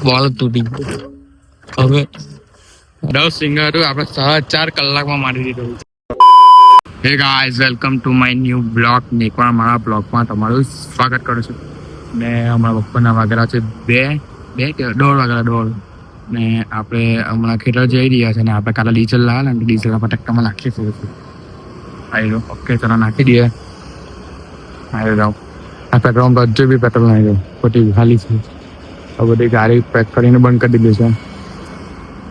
બોલ તૂટી હવે 10 સિંગર આપણે 4.5 કલાકમાં મારી દીધું. Hey guys, welcome to my new blog. એકવાર મારા બ્લોગમાં તમારું સ્વાગત કરું છું. ને અમારા બપોરના વાગેલા છે દોઢ વાગેલા ને આપણે હમણાં ખેતર જઈ રહ્યા છે ને આપણે કાલે ડીઝલ લાવે ને ડીઝલ આપણે ટ્રેક્ટરમાં નાખીશું. આવી ઓકે, ચલો નાખી દઈએ. આવી જાઓ. આ પેટ્રોલ હજુ બી પેટ્રોલ નાખી દો, ખોટી ખાલી છે. આ બધી ગાડી પેક કરીને બંધ કરી દીધી છે.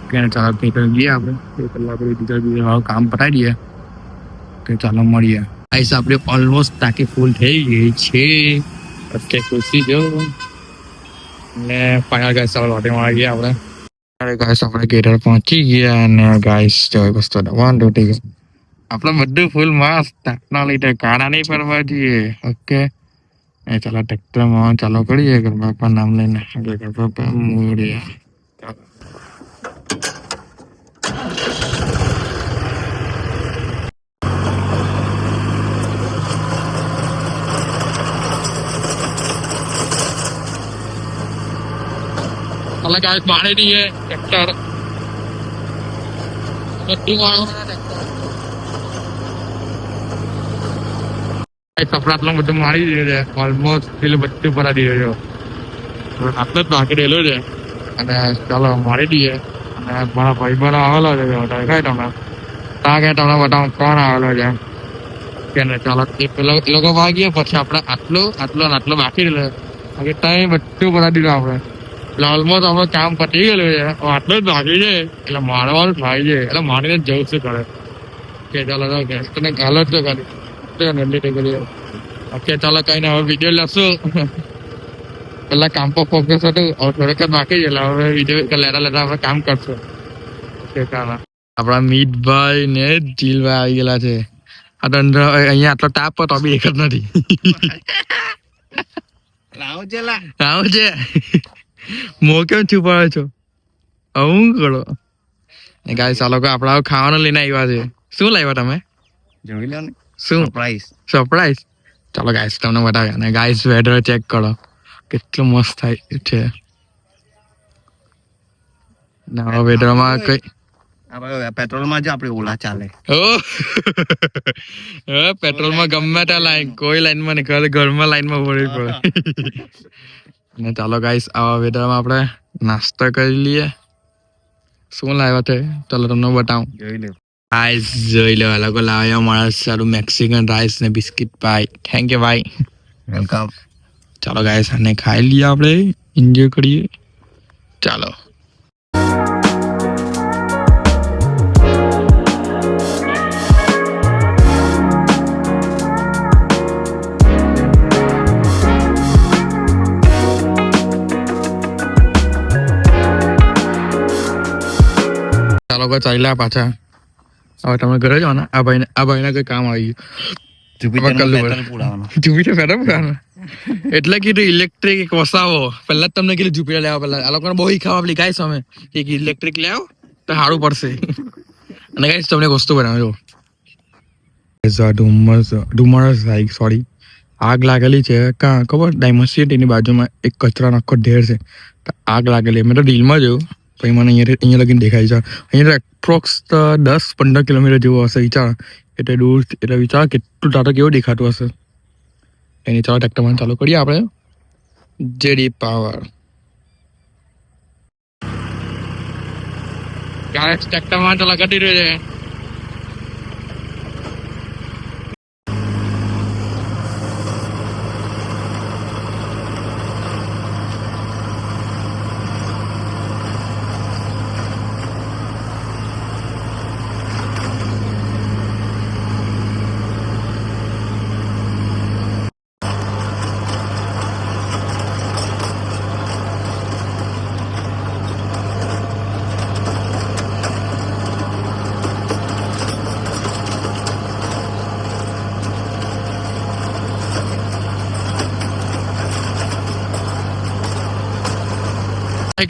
કે ચાલો ખેતર જઈએ આપણે 2 કલાક ડીઝલ કામ પતાવી દઈએ. કે ચાલો મળીએ. આઈસ આપણે ઓલમોસ્ટ ટાંકી ફૂલ થઈ ગઈ છે. ઓકે, ખુશી જો ને ફાઇનલ ગાઈસ ચાલો લોટીમાં આવી ગયા આપણે. અરે ગાઈસ, આપણે ખેતર પહોંચી ગયા અને ગાઈસ જો વસ્તુ દવાન તૂટી ગઈ. આપણે બધું ફૂલ મસ્ત ટાંકના લીધે કાળા નહીં પડવા જોઈએ. ઓકે, એ ચાલો ટ્રેક્ટરમાં ચાલો કરીએ. ગરબા નામ લઈને ગરબા મૂડીએ. ચાલો ગાઈસ મારી દઈએ ટ્રેક્ટર. સપરાટલો બધું મારી દીધું છે. ઓલમોસ્ટ પેલું બધું ભરા દીધું છે. આટલો જ બાકી રહેલો છે અને ચાલો મારી દઈએ. અને મારા ભાઈ બનો આવેલો છે કઈ તમે ત્યાં કે તમને બતાવો કોણ આવેલો છે કે ને. ચાલો એ લોકો ભાગીએ પછી આપણે આટલો બાકી રહેલો બાકી ત્યાં બધું ભરા દીધું આપણે. એટલે ઓલમોસ્ટ આપણે કામ પતી ગયેલું છે. આટલું જ બાકી છે એટલે મારવાનું થાય છે. એટલે મારીને જવું શું કરે કે ચાલો તને ગાલો જ તો કરી. ઓકે, ચાલો કઈ ને હવે વિડીયો લેશું. પેલા કામ પર ફોકસ હતું, થોડોક જ બાકી છે એટલે હવે વિડીયો લેતા આપણે કામ કરશું. આપણા મીતભાઈ ને જીલભાઈ આવી ગયેલા છે. આ તો અહીંયા આટલો તાપ તો બી એક જ નથી. રાવ છે મો કેમ છુપાવે છો? હું કરો ગાઈસ, ચાલો કે આપડા ખાવાનું લઈને આવ્યા છે. શું લાવ્યા તમે? જોઈ લો ને. શું સરપ્રાઈઝ? ચાલો ગાઈસ તમને બતાવ્યા. અને ગાઈસ વેધર ચેક કરો કેટલું મસ્ત થાય છે. ના વેધરમાં કઈ પેટ્રોલમાં જ આપણે ઓલા ચાલે. પેટ્રોલમાં ગમે ત્યાં લાઈન, કોઈ લાઈનમાં નહીં, ઘરમાં લાઈનમાં ભરવી પડે. ને ચાલો ગાઈસ આવા વેધરમાં આપણે નાસ્તો કરી લઈએ. શું લાવ્યા છે ચાલો તમને બતાવું. જોઈ લે રાઈસ જોઈ લો, લોકો લાવ્યા મારા સારું મેક્સિકન રાઈસ ને બિસ્કિટ. ભાઈ થેન્ક યુ ભાઈ, વેલકમ. ચાલો ગાઈસ આને ખાઈ લઈએ, આપણે એન્જોય કરીએ. ચાલો ચાલો ચાલ્યા પાછા. હવે તમે ઘરે જાઓ ને. આ ભાઈને કઈ કામ આવી ગયું. જુપિટર પેટ્રોલ એટલે કીધું ઇલેક્ટ્રિક વસાવો. પહેલા જ તમને કીધું જુપિટર લેવા. પહેલા આ લોકોને બહુ ખાવા આપલી ગાઈસ અમે એક ઇલેક્ટ્રિક લેવો તો સારું પડશે. અને ગાઈસ તમને એક વસ્તુ બનાવ્યો. સોરી, આગ લાગેલી છે. કાં ખબર? ડાયમંડ સિટીની બાજુમાં એક કચરાનો આખો ઢેર છે. આગ લાગેલી. મેં તો ડીલમાં જોયું પછી મને અહીંયા લગીને દેખાય છે. અહીંયા એપ્રોક્સ 10-15 કિલોમીટર જેવું હશે. વિચાર એટલે દૂર, એટલે વિચાર કેટલું ટાટો કેવું દેખાતું હશે. એની ચાલો ટ્રેક્ટરમાં ચાલુ કરીએ આપણે. જેડી પાવર ટ્રેક્ટરમાં ચાલો કરી રહ્યો છે.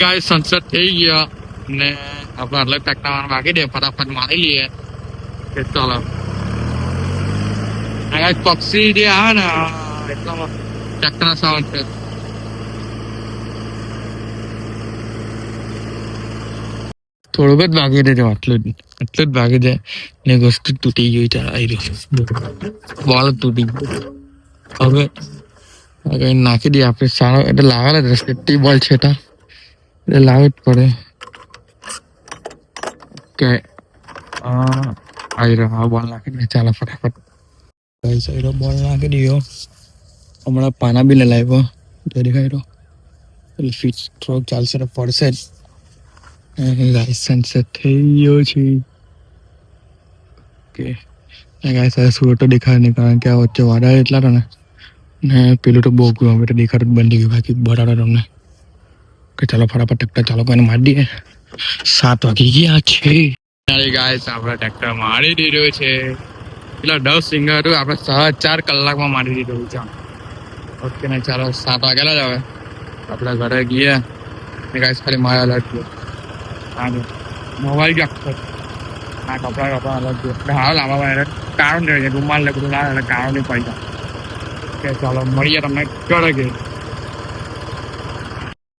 ગાઈસ સનસેટ થઈ ગયા ને આપણે અલગ ટ્રેક્ટર વાગી દે ફટાફટ મારી લઈએ. ચાલો પક્ષી જે આવે ને એટલા ટ્રેક્ટર સાઉન્ડ છે. થોડુંક જ ભાગી દેજો, આટલું જ ભાગી જાય ને એક વસ્તુ તૂટી ગઈ. ચાલ આવી રહ્યું બોલ તૂટી ગયો. હવે કઈ નાખી દઈએ આપણે. સારો એટલે લાવેલા જ સેફ્ટી બોલ છે એટલે લાવવું જ પડે. કે આવી રહ્યો બોલ નાખી દે. ચાલો ફટાફટ બોલ નાખી દો. હમણાં પાના બી લાવ્યો દેખાય રહ્યો એટલે ફીટ સ્ટ્રોક ચાલશે તો પડશે જ. લાયસન્સ થઈ ગયો છે. ઓકે ગાઈસ સુરતો દેખાય નહીં કારણ કે આ વચ્ચે વાદળ એટલા હતા ને પેલું તો બહુ ગયું. હવે તો દેખાતું જ બંધ થઈ ગયું. બાકી બરાબર તમને કે ચાલો ફટાફટ ટ્રેક્ટર ચાલો કરીને મારી દઈએ. 7 વાગી ગયા છે. ગાઈસ આપણે ટ્રેક્ટર મારી દીધો છે. પેલા 10 સિંગર હતું આપણે 4.5 કલાકમાં મારી દીધું છે. ઓકે ને ચાલો 7 વાગેલા જ હવે આપણે ઘરે ગયા. ગાઈસ ખાલી મારા અલગ ગયો. હા મોબાઈલ આખો આ કપડા અલગ ગયો. હાલ આમાં કારણ છે રૂમાલ ને બધું લાવે એટલે કારણ નહીં પડી જાય. ચાલો મળીએ તમને ઘરે ગઈ.